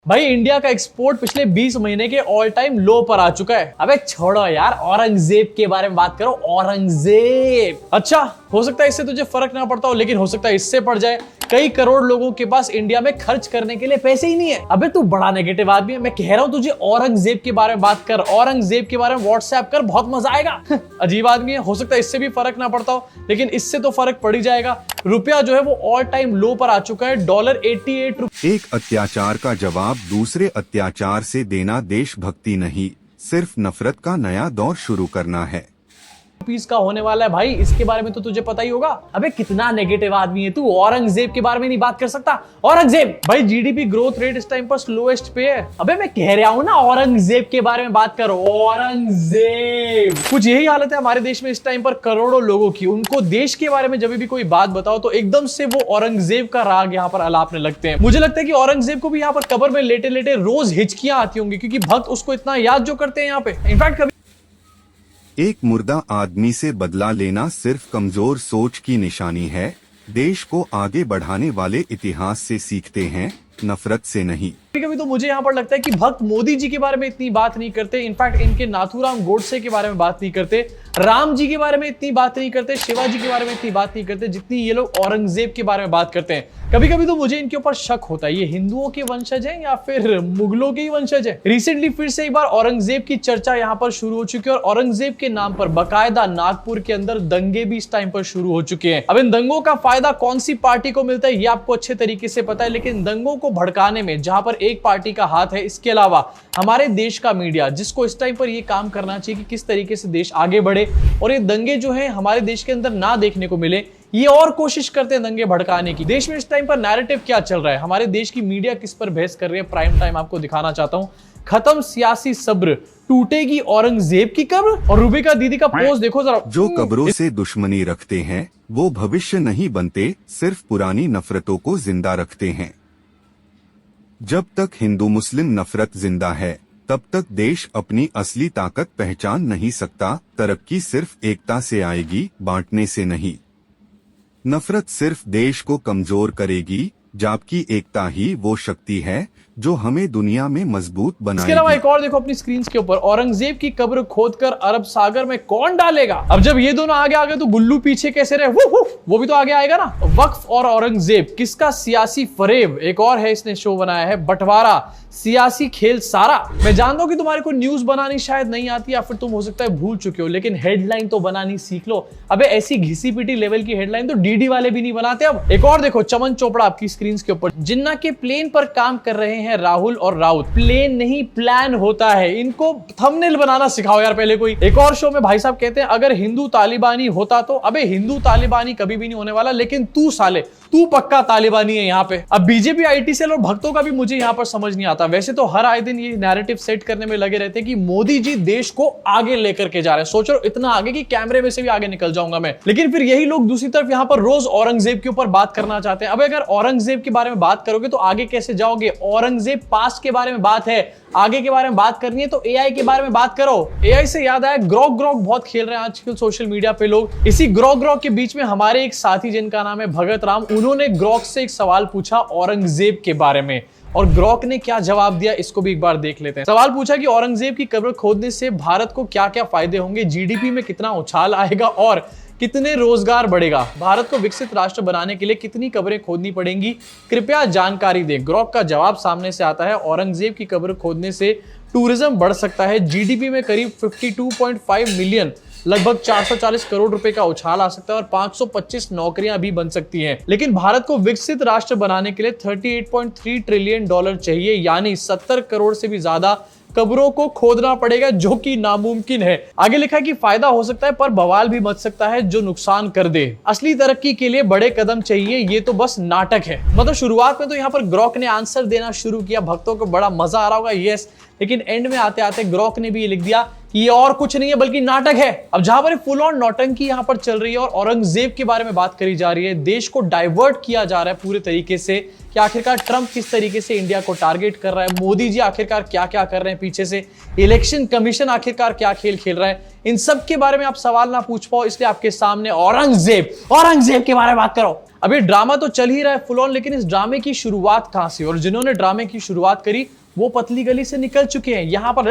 भाई इंडिया का एक्सपोर्ट पिछले 20 महीने के ऑल टाइम लो पर आ चुका है। अबे छोड़ो यार, औरंगजेब के बारे में बात करो। औरंगजेब, अच्छा हो सकता है इससे तुझे फर्क ना पड़ता हो, लेकिन हो सकता है इससे पड़ जाए। कई करोड़ लोगों के पास इंडिया में खर्च करने के लिए पैसे ही नहीं है। अबे तू बड़ा नेगेटिव आदमी है। मैं कह रहा हूं तुझे औरंगजेब के बारे में बात कर, औरंगजेब के बारे में व्हाट्सएप कर, बहुत मजा आएगा। अजीब आदमी है, हो सकता है इससे भी फर्क ना पड़ता हो, लेकिन इससे तो फर्क पड़ ही जाएगा। रुपया जो है वो ऑल टाइम लो पर आ चुका है। $88। एक अत्याचार का जवाब दूसरे अत्याचार से देना देशभक्ति नहीं, सिर्फ नफरत का नया दौर शुरू करना है। पीस का होने वाला है भाई, इसके बारे में तो तुझे पता ही होगा। अबे कितना नेगेटिव आदमी है तू, औरंगजेब के बारे में नहीं बात कर सकता। औरंगजेब भाई, जीडीपी ग्रोथ रेट इस टाइम पर स्लोएस्ट पे है। अबे मैं कह रहा हूं ना, औरंगजेब के बारे में बात करो। औरंगजेब, कुछ यही हालत है हमारे देश में इस टाइम पर करोड़ों लोगों की। उनको देश के बारे में जब भी कोई बात बताओ तो एकदम से वो औरंगजेब का राग यहाँ पर अलापने लगते हैं। मुझे लगता है कि औरंगजेब को भी यहाँ पर कब्र में लेटे लेटे रोज हिचकियां आती होंगी, क्योंकि भक्त उसको इतना याद जो करते हैं यहाँ पे। इनफैक्ट कभी एक मुर्दा आदमी से बदला लेना सिर्फ कमजोर सोच की निशानी है। देश को आगे बढ़ाने वाले इतिहास से सीखते हैं, नफरत से नहीं। कभी तो मुझे यहाँ पर लगता है कि भक्त मोदी जी के बारे में इतनी बात नहीं करते। इनफैक्ट इनके नाथूराम गोडसे के बारे में बात नहीं करते, राम जी के बारे में इतनी बात नहीं करते, शिवाजी के बारे में इतनी बात नहीं करते जितनी ये लोग औरंगजेब के बारे में बात करते हैं। कभी कभी तो मुझे इनके ऊपर शक होता है, ये हिंदुओं के वंशज हैं या फिर मुगलों के ही वंशज हैं। रिसेंटली फिर से एक बार औरंगजेब की चर्चा यहाँ पर शुरू हो चुकी है, और औरंगजेब के नाम पर बाकायदा नागपुर के अंदर दंगे भी इस टाइम पर शुरू हो चुके हैं। अब इन दंगों का फायदा कौन सी पार्टी को मिलता है ये आपको अच्छे तरीके से पता है, लेकिन दंगों को भड़काने में जहां पर एक पार्टी का हाथ है, इसके अलावा हमारे देश का मीडिया, जिसको इस टाइम पर ये काम करना चाहिए कि किस तरीके से देश आगे बढ़े और ये दंगे जो है हमारे देश के अंदर ना देखने को मिले, ये और कोशिश करते हैं दंगे भड़काने की। देश में इस टाइम पर नैरेटिव क्या चल रहा है, हमारे देश की मीडिया किस पर बहस कर रही है, प्राइम टाइम आपको दिखाना चाहता हूं। खत्म सियासी सब्र, टूटेगी औरंगजेब की कब्र। और रूबिका दीदी का पोस्ट देखो जरा। जो कब्रों से दुश्मनी रखते हैं वो भविष्य नहीं बनते, सिर्फ पुरानी नफरतों को जिंदा रखते हैं। जब तक हिंदू मुस्लिम नफरत जिंदा है तब तक देश अपनी असली ताकत पहचान नहीं सकता। तरक्की सिर्फ एकता से आएगी, बांटने से नहीं। नफरत सिर्फ देश को कमजोर करेगी, जबकि एकता ही वो शक्ति है जो हमें दुनिया में मजबूत बनाएगी। इसके अलावा एक और देखो अपनी स्क्रीन के ऊपर, औरंगजेब की कब्र खोदकर अरब सागर में कौन डालेगा। अब जब ये दोनों आगे आ गए तो गुल्लू पीछे कैसे रहे, वो भी तो आगे आएगा ना। वक्फ और औरंगजेब, किसका सियासी फरेब। एक और है, इसने शो बनाया है बंटवारा, सियासी खेल सारा। मैं जानता हूं कि तुम्हारे को न्यूज बनानी शायद नहीं आती, या फिर तुम हो सकता है भूल चुके हो, लेकिन हेडलाइन तो बनानी सीख लो। अबे ऐसी घिसी पिटी लेवल की हेडलाइन तो डीडी वाले भी नहीं बनाते। अब एक और देखो, चमन चोपड़ा आपकी स्क्रीन के ऊपर, जिन्ना के प्लेन पर काम कर रहे हैं राहुल और राउत। प्लेन नहीं प्लान होता है, इनको थंबनेल बनाना सिखाओ यार पहले कोई। एक और शो में भाई साहब कहते हैं अगर हिंदू तालिबानी होता तो। अबे हिंदू तालिबानी कभी भी नहीं होने वाला, लेकिन तू साले तू पक्का तालिबानी है यहाँ पे। अब बीजेपी आईटी सेल और भक्तों का भी मुझे यहाँ पर समझ नहीं आता। वैसे तो हर आए दिन ये नैरेटिव सेट करने में लगे रहते हैं कि मोदी जी देश को आगे लेकर के जा रहे हैं। सोच रहे हो इतना आगे कि कैमरे में से भी आगे निकल जाऊंगा मैं, लेकिन फिर यही लोग दूसरी तरफ यहाँ पर रोज औरंगजेब के ऊपर बात करना चाहते हैं। अब अगर औरंगजेब के बारे में बात करोगे तो आगे कैसे जाओगे। औरंगजेब पास्ट के बारे में बात है, आगे के बारे में बात करनी है तो एआई के बारे में बात करो। एआई से याद आया, ग्रोक बहुत खेल रहे हैं आजकल सोशल मीडिया पे लोग। इसी ग्रोक के बीच में हमारे एक साथी जिनका नाम है भगत राम, उन्होंने ग्रोक से एक सवाल पूछा औरंगजेब के बारे में, और ग्रोक ने क्या जवाब दिया इसको भी एक बार देख लेते हैं। सवाल पूछा कि औरंगजेब की कब्र खोदने से भारत को क्या क्या फायदे होंगे, जीडीपी में कितना उछाल आएगा और कितने रोजगार बढ़ेगा, भारत को विकसित राष्ट्र बनाने के लिए कितनी कब्रें खोदनी पड़ेंगी, कृपया जानकारी दें। ग्रोक का जवाब सामने से आता है, औरंगजेब की कब्र खोदने से टूरिज्म बढ़ सकता है, जीडीपी में करीब 52.5 मिलियन, लगभग 440 करोड़ रुपए का उछाल आ सकता है और 525 नौकरियां भी बन सकती हैं। लेकिन भारत को विकसित राष्ट्र बनाने के लिए $38.3 ट्रिलियन चाहिए, यानी 70 करोड़ से भी ज्यादा कब्रों को खोदना पड़ेगा, जो कि नामुमकिन है। आगे लिखा है कि फायदा हो सकता है पर बवाल भी मच सकता है जो नुकसान कर दे। असली तरक्की के लिए बड़े कदम चाहिए, ये तो बस नाटक है। मतलब शुरुआत में तो यहाँ पर ग्रोक ने आंसर देना शुरू किया, भक्तों को बड़ा मजा आ रहा होगा, यस, लेकिन एंड में आते आते ग्रोक ने भी ये लिख दिया कि ये और कुछ नहीं है बल्कि नाटक है। अब जहां पर फुल ऑन नौटंकी यहां पर चल रही है और औरंगजेब के बारे में बात करी जा रही है, देश को डाइवर्ट किया जा रहा है पूरे तरीके से कि आखिरकार ट्रंप किस तरीके से इंडिया को टारगेट कर रहा है, मोदी जी आखिरकार क्या क्या कर रहे हैं पीछे से, इलेक्शन कमीशन आखिरकार क्या खेल खेल रहा है, इन सब के बारे में आप सवाल ना पूछ पाओ, इसलिए आपके सामने औरंगजेब के बारे में बात करो। अब ये ड्रामा तो चल ही रहा है फुल ऑन, लेकिन इस ड्रामे की शुरुआत कहां से, और जिन्होंने ड्रामे की शुरुआत करी वो पतली गली से निकल चुके हैं। यहाँ पर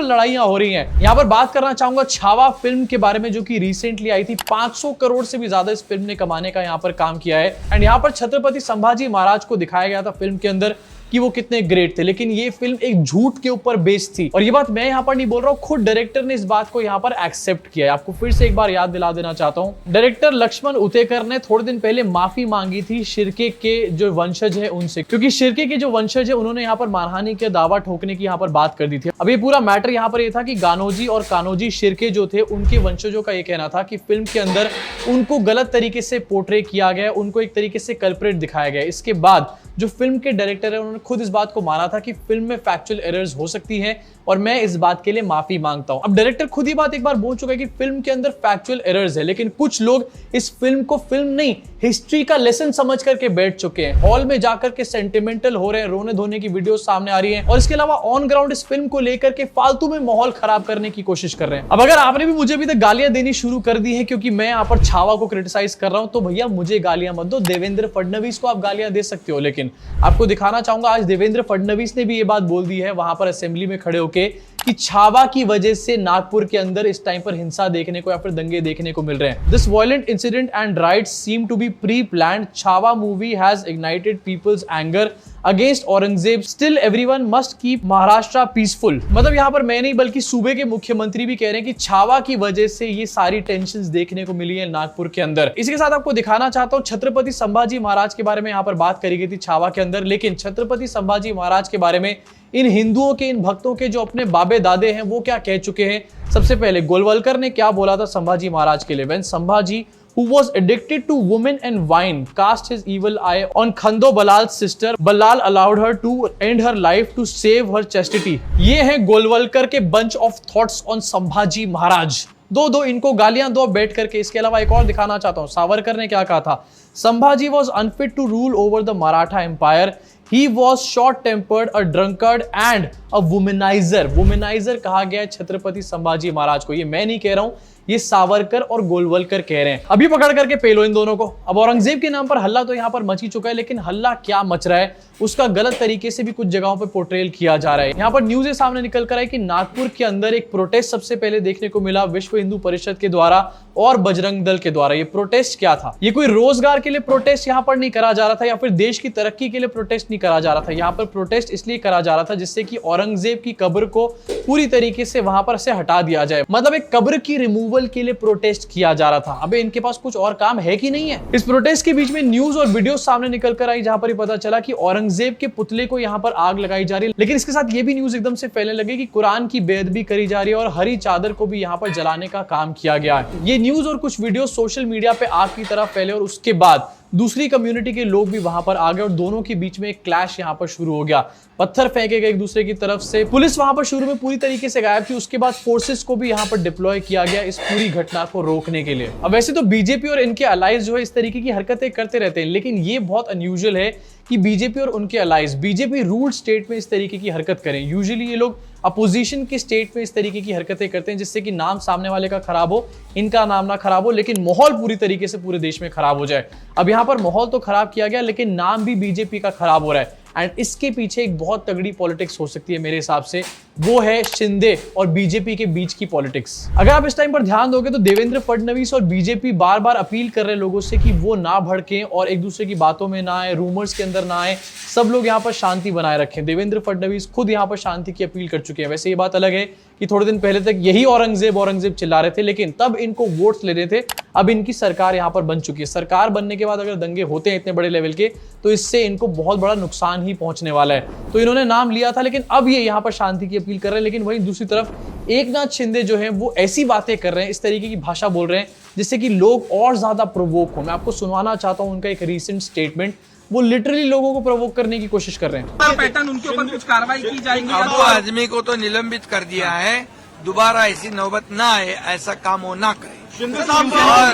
लड़ाइयां हो रही हैं। यहाँ पर बात करना चाहूंगा छावा फिल्म के बारे में, जो कि रिसेंटली आई थी। 500 करोड़ से भी ज्यादा इस फिल्म ने कमाने का यहाँ पर काम किया है। एंड यहाँ पर छत्रपति संभाजी महाराज को दिखाया गया था फिल्म के अंदर कि वो कितने ग्रेट थे, लेकिन ये फिल्म एक झूठ के ऊपर बेस्ड थी। और ये बात मैं यहाँ पर नहीं बोल रहा हूँ, खुद डायरेक्टर ने इस बात को यहाँ पर एक्सेप्ट किया है। आपको फिर से एक बार याद दिला देना चाहता हूँ, डायरेक्टर लक्ष्मण उतेकर ने थोड़े दिन पहले माफी मांगी थी शिर्के के जो वंशज है उनसे, क्योंकि शिर्के के जो वंशज है उन्होंने यहाँ पर मारहानि के दावा ठोकने की यहाँ पर बात कर दी थी। अब ये पूरा मैटर यहाँ पर ये था कि गानोजी और कानोजी शिर्के जो थे उनके वंशजों का ये कहना था कि फिल्म के अंदर उनको गलत तरीके से पोर्ट्रे किया गया, उनको एक तरीके से कल्प्रेट दिखाया गया। इसके बाद जो फिल्म के डायरेक्टर है उन्होंने खुद इस बात को माना था कि फिल्म में फैक्चुअल एरर्स हो सकती हैं और मैं इस बात के लिए माफी मांगता हूं। अब डायरेक्टर खुद ही बात एक बार बोल चुका है कि फिल्म के अंदर फैक्चुअल एरर्स है, लेकिन कुछ लोग इस फिल्म को फिल्म नहीं हिस्ट्री का लेसन समझ करके बैठ चुके हैं। हॉल में जाकर के सेंटिमेंटल हो रहे हैं, रोने धोने की वीडियो सामने आ रही है, और इसके अलावा ऑन ग्राउंड इस फिल्म को लेकर के फालतू में माहौल खराब करने की कोशिश कर रहे हैं। अब अगर आपने भी मुझे अभी तक गालियां देनी शुरू कर दी है क्योंकि मैं यहाँ पर छावा को क्रिटिसाइज कर रहा हूं, तो भैया मुझे गालियां मत दो, देवेंद्र फडणवीस को आप गालियां दे सकते हो। लेकिन आपको दिखाना चाहूंगा आज देवेंद्र फडणवीस ने भी ये बात बोल दी है वहां पर असेंबली में खड़े होके कि छावा की वजह से नागपुर के अंदर इस टाइम पर हिंसा देखने को या फिर दंगे देखने को मिल रहे हैं। This violent incident and riots seem to be pre planned. Chhaava movie has ignited people's anger against Aurangzeb, still everyone must keep Maharashtra peaceful. मतलब यहाँ पर मैं नहीं बल्कि सूबे के मुख्यमंत्री भी कह रहे हैं कि छावा की वजह से ये सारी टेंशंस देखने को मिली है नागपुर के अंदर। इसी के साथ आपको दिखाना चाहता हूँ छत्रपति संभाजी महाराज के बारे में यहाँ पर बात करी गई थी छावा के अंदर, लेकिन छत्रपति संभाजी महाराज के बारे में इन हिंदुओं के, इन भक्तों के जो अपने बाबे दादे हैं वो क्या कह चुके हैं। सबसे पहले गोलवलकर ने क्या बोला था संभाजी महाराज के लिए, when Sambhaji who was addicted to women and wine cast his evil eye on Khando Balal's sister, Balal allowed her to end her life to save her chastity। ये है गोलवलकर के bunch of thoughts on Sambhaji Maharaj. दो इनको गालियां दो बैठ करके। इसके अलावा एक और दिखाना चाहता हूं, सावरकर ने क्या कहा था, Sambhaji was unfit to rule over the Maratha Empire, he was short tempered, a drunkard and a womanizer। Womaniser कहा गया है छत्रपति संभाजी महाराज को। ये मैं नहीं कह रहा हूं, ये सावरकर और गोलवलकर कह रहे हैं। अभी पकड़ करके पेलो इन दोनों को। अब औरंगजेब के नाम पर हल्ला तो यहाँ पर मच ही चुका है, लेकिन हल्ला क्या मच रहा है उसका गलत तरीके से भी कुछ जगहों पर पोर्ट्रेल किया जा रहा है। यहाँ पर न्यूज सामने निकल कर आई कि नागपुर के अंदर एक प्रोटेस्ट सबसे पहले देखने को मिला विश्व हिंदू परिषद के द्वारा और बजरंग दल के द्वारा। ये प्रोटेस्ट क्या था, ये कोई रोजगार के लिए प्रोटेस्ट यहाँ पर नहीं करा जा रहा था या फिर देश की तरक्की के लिए प्रोटेस्ट नहीं करा जा रहा था। यहाँ पर प्रोटेस्ट इसलिए करा जा रहा था जिससे कि औरंगजेब की कब्र को पूरी तरीके से वहां पर से हटा दिया जाए। मतलब एक कब्र की रिमूवल के लिए प्रोटेस्ट किया जा रहा था। अबे इनके पास कुछ और काम है कि नहीं है। इस प्रोटेस्ट के बीच में न्यूज और वीडियो सामने निकल कर आई जहां पर पता चला कि औरंगजेब के पुतले को यहां पर आग लगाई जा रही है। लेकिन इसके साथ ये भी न्यूज एकदम से फैलने लगी कि कुरान की बेअदबी करी जा रही है और हरी चादर को भी यहां पर जलाने का काम किया गया है। ये न्यूज और कुछ वीडियो सोशल मीडिया पे आग की तरह फैले और उसके बाद दूसरी कम्युनिटी के लोग भी वहां पर आ गए और दोनों के बीच में एक क्लैश यहां पर शुरू हो गया। पत्थर फेंके गए एक दूसरे की तरफ से। पुलिस वहां पर शुरू में पूरी तरीके से गायब थी, उसके बाद फोर्सेस को भी यहां पर डिप्लॉय किया गया इस पूरी घटना को रोकने के लिए। अब वैसे तो बीजेपी और इनके अलाइज जो है इस तरीके की हरकतें करते रहते हैं, लेकिन ये बहुत अनयूजुअल है कि बीजेपी और उनके अलाइज, बीजेपी रूल्ड स्टेट में इस तरीके की हरकत करें। यूजुअली ये लोग अपोजिशन के स्टेट में इस तरीके की हरकतें करते हैं जिससे कि नाम सामने वाले का खराब हो, इनका नाम ना खराब हो, लेकिन माहौल पूरी तरीके से पूरे देश में खराब हो जाए। अब यहाँ पर माहौल तो खराब किया गया लेकिन नाम भी बीजेपी का खराब हो रहा है। एंड इसके पीछे एक बहुत तगड़ी पॉलिटिक्स हो सकती है मेरे हिसाब से, वो है शिंदे और बीजेपी के बीच की पॉलिटिक्स। अगर आप इस टाइम पर ध्यान दोगे तो देवेंद्र फडणवीस और बीजेपी बार बार अपील कर रहे हैं लोगों से कि वो ना भड़कें और एक दूसरे की बातों में ना आए, रूमर्स के अंदर ना आए, सब लोग यहाँ पर शांति बनाए रखें। देवेंद्र फडणवीस खुद यहाँ पर शांति की अपील कर चुके हैं। वैसे ये बात अलग है कि थोड़े दिन पहले तक यही औरंगजेब चिल्ला रहे थे, लेकिन तब इनको वोट्स ले रहे थे। अब इनकी सरकार यहाँ पर बन चुकी है। सरकार बनने के बाद अगर दंगे होते हैं इतने बड़े लेवल के तो इससे इनको बहुत बड़ा नुकसान ही पहुंचने वाला है। तो इन्होंने नाम लिया था लेकिन अब ये यहाँ पर शांति की अपील कर रहे हैं। लेकिन वहीं दूसरी तरफ एकनाथ शिंदे जो है वो ऐसी बातें कर रहे हैं, इस तरीके की भाषा बोल रहे हैं जिससे कि लोग और ज्यादा प्रोवोक हो। मैं आपको सुनवाना चाहता हूं उनका एक रीसेंट स्टेटमेंट। वो लिटरली लोगों को प्रोवोक करने की कोशिश कर रहे हैं। पैटर्न उनके ऊपर कुछ कार्रवाई की जाएगी। अबू आजमी को तो निलंबित कर दिया है, दोबारा ऐसी नौबत ना आए, ऐसा काम वो ना करे।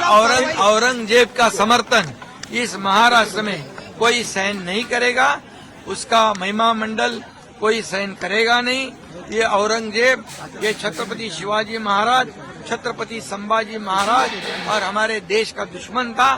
और औरंगजेब का समर्थन इस महाराष्ट्र में कोई सहन नहीं करेगा, उसका महिमा मंडल कोई सहन करेगा नहीं। ये औरंगजेब, ये छत्रपति शिवाजी महाराज, छत्रपति संभाजी महाराज और हमारे देश का दुश्मन था।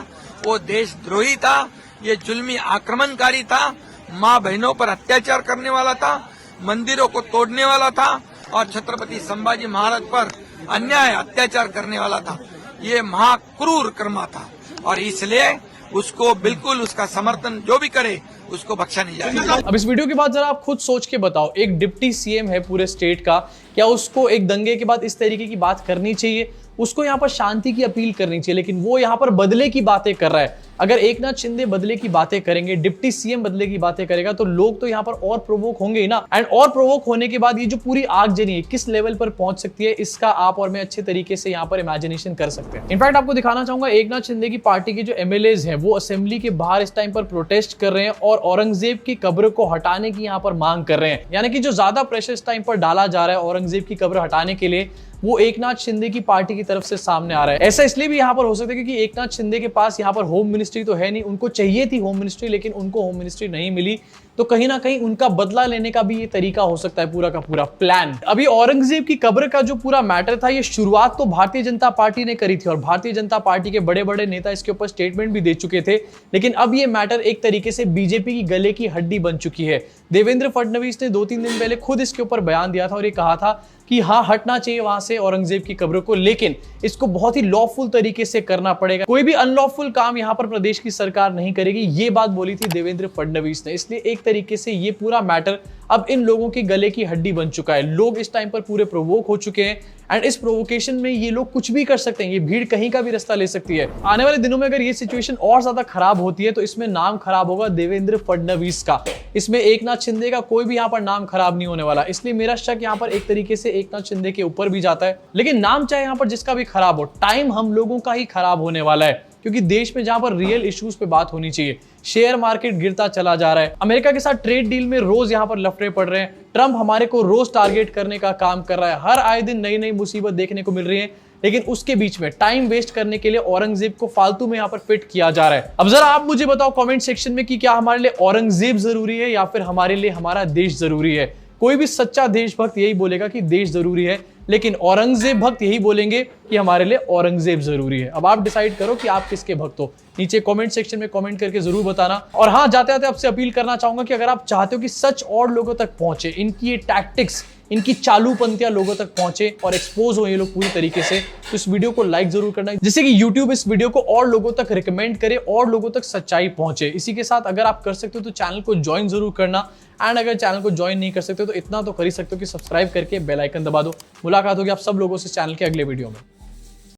वो देशद्रोही था, ये जुल्मी आक्रमणकारी था, माँ बहनों पर अत्याचार करने वाला था, मंदिरों को तोड़ने वाला था और छत्रपति संभाजी महाराज पर अन्याय अत्याचार करने वाला था। ये महाक्रूर कर्मा था और इसलिए उसको बिल्कुल उसका समर्थन जो भी करे उसको बख्शा नहीं जाएगा। अब इस वीडियो के बाद जरा आप खुद सोच के बताओ, एक डिप्टी सीएम है पूरे स्टेट का, क्या उसको एक दंगे के बाद इस तरीके की बात करनी चाहिए? उसको यहाँ पर शांति की अपील करनी चाहिए, लेकिन वो यहाँ पर बदले की बातें कर रहा है। अगर एकनाथ शिंदे बदले की बातें करेंगे, डिप्टी सीएम बदले की बातें करेगा, तो लोग तो यहाँ पर और प्रोवोक होंगे ही ना। एंड और प्रोवोक होने के बाद ये जो पूरी आगजनी है किस लेवल पर पहुंच सकती है, इसका आप और मैं अच्छे तरीके से यहाँ पर इमेजिनेशन कर सकते हैं। इनफैक्ट आपको दिखाना चाहूंगा, एकनाथ शिंदे की पार्टी के जो एमएलएज हैं वो असेंबली के बाहर इस टाइम पर प्रोटेस्ट कर रहे हैं और औरंगजेब की कब्र को हटाने की यहाँ पर मांग कर रहे हैं। यानी कि जो ज्यादा प्रेशर इस टाइम पर डाला जा रहा है औरंगजेब की कब्र हटाने के लिए, वो एकनाथ शिंदे की पार्टी की तरफ से सामने आ रहा है। ऐसा इसलिए भी यहाँ पर हो सकता है क्योंकि एकनाथ शिंदे के पास यहाँ पर होम मिनिस्ट्री तो है नहीं, उनको चाहिए थी होम मिनिस्ट्री, लेकिन उनको होम मिनिस्ट्री नहीं मिली, तो कहीं ना कहीं उनका बदला लेने का भी ये तरीका हो सकता है, पूरा का पूरा प्लान। अभी औरंगजेब की कब्र का जो पूरा मैटर था, ये शुरुआत तो भारतीय जनता पार्टी ने करी थी और भारतीय जनता पार्टी के बड़े बड़े नेता इसके ऊपर स्टेटमेंट भी दे चुके थे, लेकिन अब ये मैटर एक तरीके से बीजेपी की गले की हड्डी बन चुकी है। देवेंद्र फडणवीस ने 2-3 दिन पहले खुद इसके ऊपर बयान दिया था और ये कहा था कि हाँ, हटना चाहिए वहां से औरंगजेब की कब्र को, लेकिन इसको बहुत ही लॉफुल तरीके से करना पड़ेगा, कोई भी अनलॉफुल काम यहाँ पर प्रदेश की सरकार नहीं करेगी। ये बात बोली थी देवेंद्र फडणवीस ने। इसलिए एक तरीके से ये पूरा मैटर अब इन लोगों के गले की हड्डी बन चुका है। लोग इस टाइम पर पूरे प्रोवोक हो चुके हैं एंड इस प्रोवोकेशन में ये लोग कुछ भी कर सकते हैं, ये भीड़ कहीं का भी रास्ता ले सकती है। आने वाले दिनों में अगर ये सिचुएशन और ज्यादा खराब होती है तो इसमें नाम खराब होगा देवेंद्र फडणवीस का, इसमें एकनाथ शिंदे का कोई भी यहाँ पर नाम खराब नहीं होने वाला। इसलिए मेरा शक यहाँ पर एक तरीके से एकनाथ शिंदे के ऊपर भी जाता है, लेकिन नाम चाहे यहाँ पर जिसका भी खराब हो, टाइम हम लोगों का ही खराब होने वाला है, क्योंकि देश में जहां पर रियल इश्यूज पे बात होनी चाहिए, शेयर मार्केट गिरता चला जा रहा है, अमेरिका के साथ ट्रेड डील में रोज यहां पर लफड़े पड़ रहे हैं, ट्रंप हमारे को रोज टारगेट करने का काम कर रहा है, हर आए दिन नई नई मुसीबत देखने को मिल रही है, लेकिन उसके बीच में टाइम वेस्ट करने के लिए औरंगजेब को फालतू में यहाँ पर फिट किया जा रहा है। अब जरा आप मुझे बताओ कमेंट सेक्शन में कि क्या हमारे लिए औरंगजेब जरूरी है या फिर हमारे लिए हमारा देश जरूरी है। कोई भी सच्चा देशभक्त यही बोलेगा कि देश जरूरी है, लेकिन औरंगजेब भक्त यही बोलेंगे कि हमारे लिए औरंगजेब जरूरी है। अब आप डिसाइड करो कि आप किसके भक्त हो, नीचे कमेंट सेक्शन में कमेंट करके जरूर बताना। और हाँ, जाते जाते आपसे अपील करना चाहूंगा कि अगर आप चाहते हो कि सच और लोगों तक पहुंचे, इनकी ये टैक्टिक्स, इनकी चालूपंथियां लोगों तक पहुंचे और एक्सपोज हो ये लोग पूरी तरीके से, तो इस वीडियो को लाइक जरूर करना, जिससे कि YouTube इस वीडियो को और लोगों तक रिकमेंड करे और लोगों तक सच्चाई पहुंचे। इसी के साथ अगर आप कर सकते हो तो चैनल को ज्वाइन जरूर करना, एंड अगर चैनल को ज्वाइन नहीं कर सकते तो इतना तो कर ही सकते हो कि सब्सक्राइब करके बेल आइकन दबा दो। मुलाकात होगी आप सब लोगों से चैनल के अगले वीडियो में।